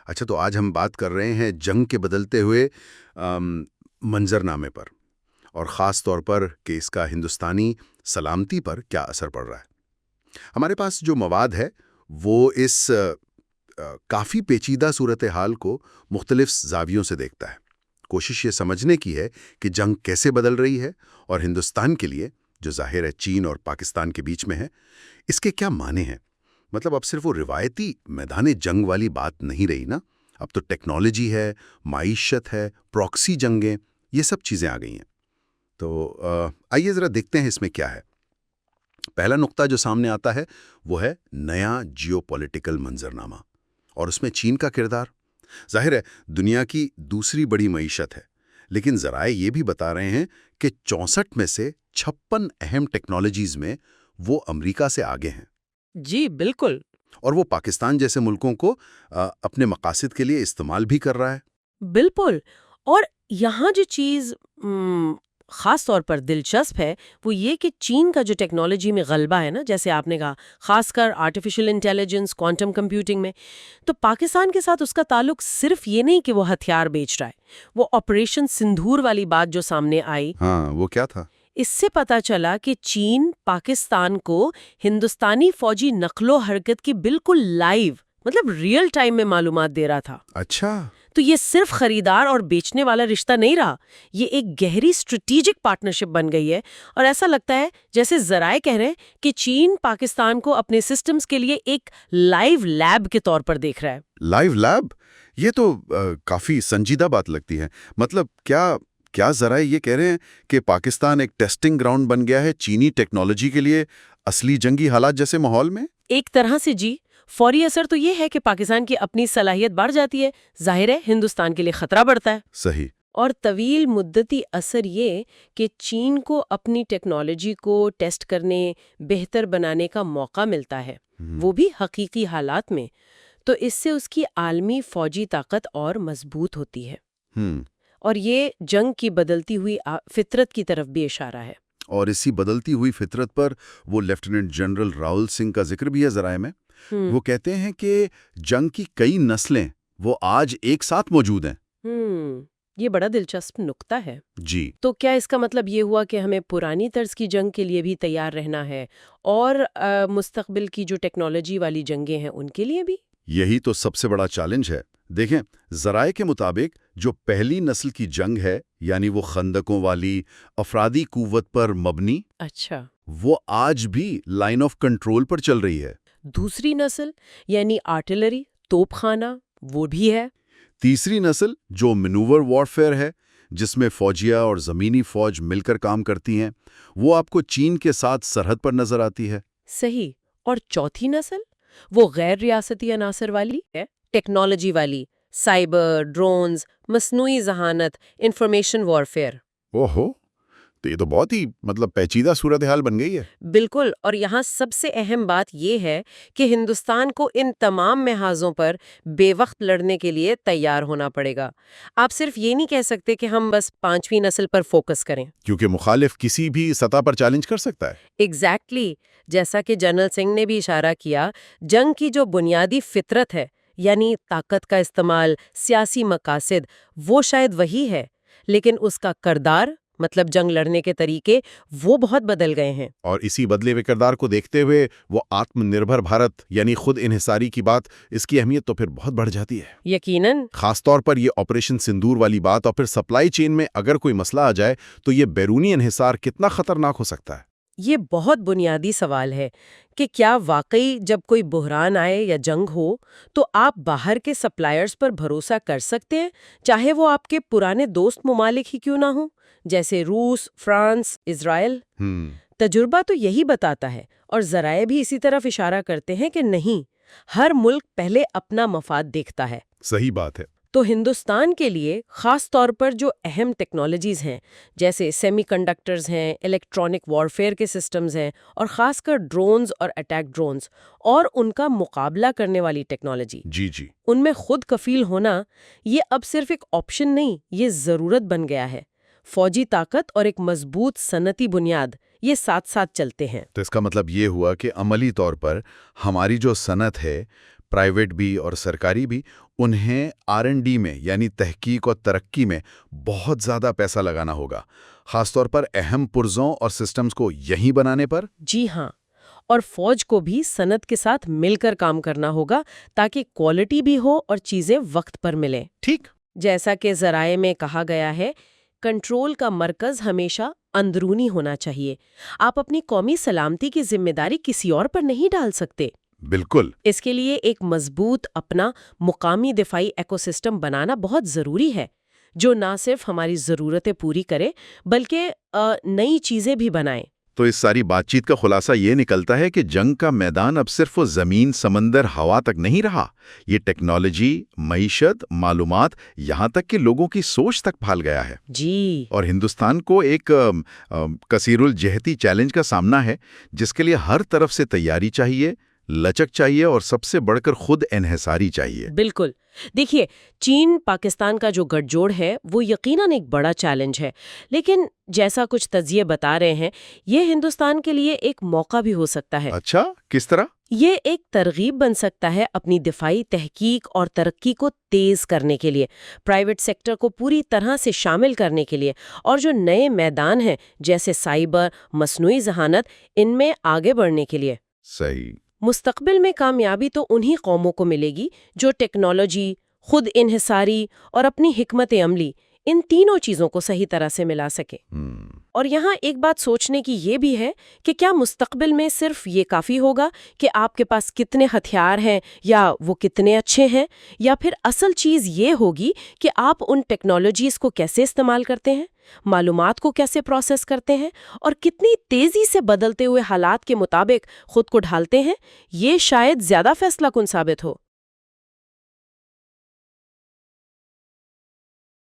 اچھا، تو آج ہم بات کر رہے ہیں جنگ کے بدلتے ہوئے منظرنامے پر، اور خاص طور پر کہ اس کا ہندوستانی سلامتی پر کیا اثر پڑ رہا ہے۔ ہمارے پاس جو مواد ہے وہ اس کافی پیچیدہ صورتحال کو مختلف زاویوں سے دیکھتا ہے۔ کوشش یہ سمجھنے کی ہے کہ جنگ کیسے بدل رہی ہے، اور ہندوستان کے لیے، جو ظاہر ہے چین اور پاکستان کے بیچ میں ہے، اس کے کیا معنی ہیں۔ مطلب اب صرف وہ روایتی میدان جنگ والی بات نہیں رہی نا، اب تو ٹیکنالوجی ہے، معیشت ہے، پراکسی جنگیں، یہ سب چیزیں آ گئی ہیں۔ تو آئیے ذرا دیکھتے ہیں اس میں کیا ہے۔ پہلا نقطہ جو سامنے آتا ہے وہ ہے نیا جیو پولیٹیکل منظرنامہ، اور اس میں چین کا کردار۔ ظاہر ہے دنیا کی دوسری بڑی معیشت ہے، لیکن ذرائع یہ بھی بتا رہے ہیں کہ 64 میں سے 56 اہم ٹیکنالوجیز میں وہ امریکہ سے آگے ہیں۔ جی بالکل۔ اور وہ پاکستان جیسے ملکوں کو اپنے مقاصد کے لیے استعمال بھی کر رہا ہے۔ بالکل، اور یہاں جو چیز خاص طور پر دلچسپ ہے وہ یہ کہ چین کا جو ٹیکنالوجی میں غلبہ ہے نا، جیسے آپ نے کہا، خاص کر آرٹیفیشل انٹیلیجنس، کوانٹم کمپیوٹنگ میں، تو پاکستان کے ساتھ اس کا تعلق صرف یہ نہیں کہ وہ ہتھیار بیچ رہا ہے۔ وہ آپریشن سندھور والی بات جو سامنے آئی، ہاں، وہ کیا تھا؟ اس سے پتا چلا کہ چین پاکستان کو ہندوستانی فوجی نقل و حرکت کی بالکل لائیو، مطلب ریئل ٹائم میں معلومات دے رہا تھا۔ اچھا، تو یہ صرف خریدار اور بیچنے والا رشتہ نہیں رہا، یہ ایک گہری اسٹریٹجک پارٹنرشپ بن گئی ہے، اور ایسا لگتا ہے جیسے ذرائع کہہ رہے ہیں کہ چین پاکستان کو اپنے سسٹمز کے لیے ایک لائیو لیب کے طور پر دیکھ رہا ہے۔ Live lab? یہ تو کافی سنجیدہ بات لگتی ہے۔ مطلب کیا ذرائع یہ کہہ رہے ہیں کہ پاکستان ایک ٹیسٹنگ گراؤنڈ بن گیا ہے چینی ٹیکنالوجی کے لیے اصلی جنگی حالات جیسے ماحول میں؟ ایک طرح سے جی۔ فوری اثر تو یہ ہے کہ پاکستان کی اپنی صلاحیت بڑھ جاتی ہے، ظاہر ہے ہندوستان کے لیے خطرہ بڑھتا ہے۔ صحیح۔ اور طویل مدتی اثر یہ کہ چین کو اپنی ٹیکنالوجی کو ٹیسٹ کرنے، بہتر بنانے کا موقع ملتا ہے، وہ بھی حقیقی حالات میں، تو اس سے اس کی عالمی فوجی طاقت اور مضبوط ہوتی ہے۔ اور یہ جنگ کی بدلتی ہوئی فطرت کی طرف بھی اشارہ ہے۔ اور اسی بدلتی ہوئی فطرت پر وہ لیفٹیننٹ جنرل راول سنگھ کا ذکر بھی ہے ذرائع میں۔ وہ کہتے ہیں کہ جنگ کی کئی نسلیں وہ آج ایک ساتھ موجود ہیں۔ یہ بڑا دلچسپ نقطہ ہے۔ جی، تو کیا اس کا مطلب یہ ہوا کہ ہمیں پرانی طرز کی جنگ کے لیے بھی تیار رہنا ہے، اور مستقبل کی جو ٹیکنالوجی والی جنگیں ہیں ان کے لیے بھی؟ یہی تو سب سے بڑا چیلنج ہے۔ دیکھیں، ذرائع کے مطابق جو پہلی نسل کی جنگ ہے، یعنی وہ خندقوں والی افرادی قوت پر مبنی، اچھا، وہ آج بھی لائن آف کنٹرول پر چل رہی ہے۔ دوسری نسل یعنی آرٹلری، توپ خانہ، وہ بھی ہے۔ تیسری نسل جو مینوور وارفیئر ہے، جس میں فوجیہ اور زمینی فوج مل کر کام کرتی ہیں، وہ آپ کو چین کے ساتھ سرحد پر نظر آتی ہے۔ صحیح۔ اور چوتھی نسل وہ غیر ریاستی عناصر والی ہے، ٹیکنالوجی والی، سائبر، ڈرونز، مصنوعی ذہانت، انفارمیشن وارفیئر۔ اوہو، تو یہ تو بہت ہی پیچیدہ صورتحال بن گئی ہے۔ بالکل، اور یہاں سب سے اہم بات یہ ہے کہ ہندوستان کو ان تمام محاذوں پر بے وقت لڑنے کے لیے تیار ہونا پڑے گا۔ آپ صرف یہ نہیں کہہ سکتے کہ ہم بس 5ویں نسل پر فوکس کریں، کیونکہ مخالف کسی بھی سطح پر چیلنج کر سکتا ہے۔ ایگزیکٹلی، جیسا کہ جنرل سنگھ نے بھی اشارہ کیا، جنگ کی جو بنیادی فطرت ہے، یعنی طاقت کا استعمال، سیاسی مقاصد، وہ شاید وہی ہے، لیکن اس کا کردار، مطلب جنگ لڑنے کے طریقے، وہ بہت بدل گئے ہیں۔ اور اسی بدلے ہوئے کردار کو دیکھتے ہوئے وہ آتم نربھر بھارت یعنی خود انحصاری کی بات، اس کی اہمیت تو پھر بہت بڑھ جاتی ہے۔ یقیناً۔ خاص طور پر یہ آپریشن سندور والی بات، اور پھر سپلائی چین میں اگر کوئی مسئلہ آ جائے تو یہ بیرونی انحصار کتنا خطرناک ہو سکتا ہے۔ یہ بہت بنیادی سوال ہے کہ کیا واقعی جب کوئی بحران آئے یا جنگ ہو تو آپ باہر کے سپلائرز پر بھروسہ کر سکتے ہیں، چاہے وہ آپ کے پرانے دوست ممالک ہی کیوں نہ ہوں، جیسے روس، فرانس، اسرائیل؟ تجربہ تو یہی بتاتا ہے، اور ذرائع بھی اسی طرف اشارہ کرتے ہیں کہ نہیں، ہر ملک پہلے اپنا مفاد دیکھتا ہے۔ صحیح بات ہے۔ تو ہندوستان کے لیے خاص طور پر جو اہم ٹیکنالوجیز ہیں، جیسے سیمی کنڈکٹرز ہیں، الیکٹرانک وارفیئر کے سسٹمز ہیں، اور خاص کر ڈرونز اور اٹیک ڈرونز، اور ان کا مقابلہ کرنے والی ٹیکنالوجی، جی، ان میں خود کفیل ہونا، یہ اب صرف ایک آپشن نہیں، یہ ضرورت بن گیا ہے۔ فوجی طاقت اور ایک مضبوط صنعتی بنیاد، یہ ساتھ ساتھ چلتے ہیں۔ تو اس کا مطلب یہ ہوا کہ عملی طور پر ہماری جو صنعت ہے، پرائیویٹ بھی اور سرکاری بھی، انہیں R&D میں یعنی تحقیق اور ترقی میں بہت زیادہ پیسہ لگانا ہوگا، خاص طور پر اہم پرزوں اور سسٹمز کو یہیں بنانے پر۔ جی ہاں، اور فوج کو بھی صنعت کے ساتھ مل کر کام کرنا ہوگا تاکہ کوالٹی بھی ہو اور چیزیں وقت پر ملیں۔ ٹھیک۔ جیسا کہ ذرائع میں کہا گیا ہے، کنٹرول کا مرکز ہمیشہ اندرونی ہونا چاہیے۔ آپ اپنی قومی سلامتی کی ذمہ داری کسی اور پر نہیں ڈال سکتے۔ بالکل۔ اس کے لیے ایک مضبوط اپنا مقامی دفاعی ایکو سسٹم بنانا بہت ضروری ہے، جو نہ صرف ہماری ضرورتیں پوری کرے بلکہ نئی چیزیں بھی بنائے۔ تو اس ساری بات چیت کا خلاصہ یہ نکلتا ہے کہ جنگ کا میدان اب صرف زمین، سمندر، ہوا تک نہیں رہا، یہ ٹیکنالوجی، معیشت، معلومات، یہاں تک کہ لوگوں کی سوچ تک پھیل گیا ہے۔ جی۔ اور ہندوستان کو ایک کثیر الجہتی چیلنج کا سامنا ہے، جس کے لیے ہر طرف سے تیاری چاہیے، لچک چاہیے اور سب سے بڑھ کر خود انحصاری چاہیے۔ بالکل۔ دیکھیے، چین پاکستان کا جو گٹھ جوڑ ہے وہ یقیناً ایک بڑا چیلنج ہے، لیکن جیسا کچھ تجزیے بتا رہے ہیں، یہ ہندوستان کے لیے ایک موقع بھی ہو سکتا ہے۔ اچھا، کس طرح؟ یہ ایک ترغیب بن سکتا ہے اپنی دفاعی تحقیق اور ترقی کو تیز کرنے کے لیے، پرائیویٹ سیکٹر کو پوری طرح سے شامل کرنے کے لیے، اور جو نئے میدان ہیں جیسے سائبر، مصنوعی ذہانت، ان میں آگے بڑھنے کے لیے۔ صحیح۔ مستقبل میں کامیابی تو انہی قوموں کو ملے گی جو ٹیکنالوجی، خود انحصاری اور اپنی حکمت عملی، ان تینوں چیزوں کو صحیح طرح سے ملا سکے۔ اور یہاں ایک بات سوچنے کی یہ بھی ہے کہ کیا مستقبل میں صرف یہ کافی ہوگا کہ آپ کے پاس کتنے ہتھیار ہیں یا وہ کتنے اچھے ہیں، یا پھر اصل چیز یہ ہوگی کہ آپ ان ٹیکنالوجیز کو کیسے استعمال کرتے ہیں، معلومات کو کیسے پروسیس کرتے ہیں، اور کتنی تیزی سے بدلتے ہوئے حالات کے مطابق خود کو ڈھالتے ہیں۔ یہ شاید زیادہ فیصلہ کن ثابت ہو۔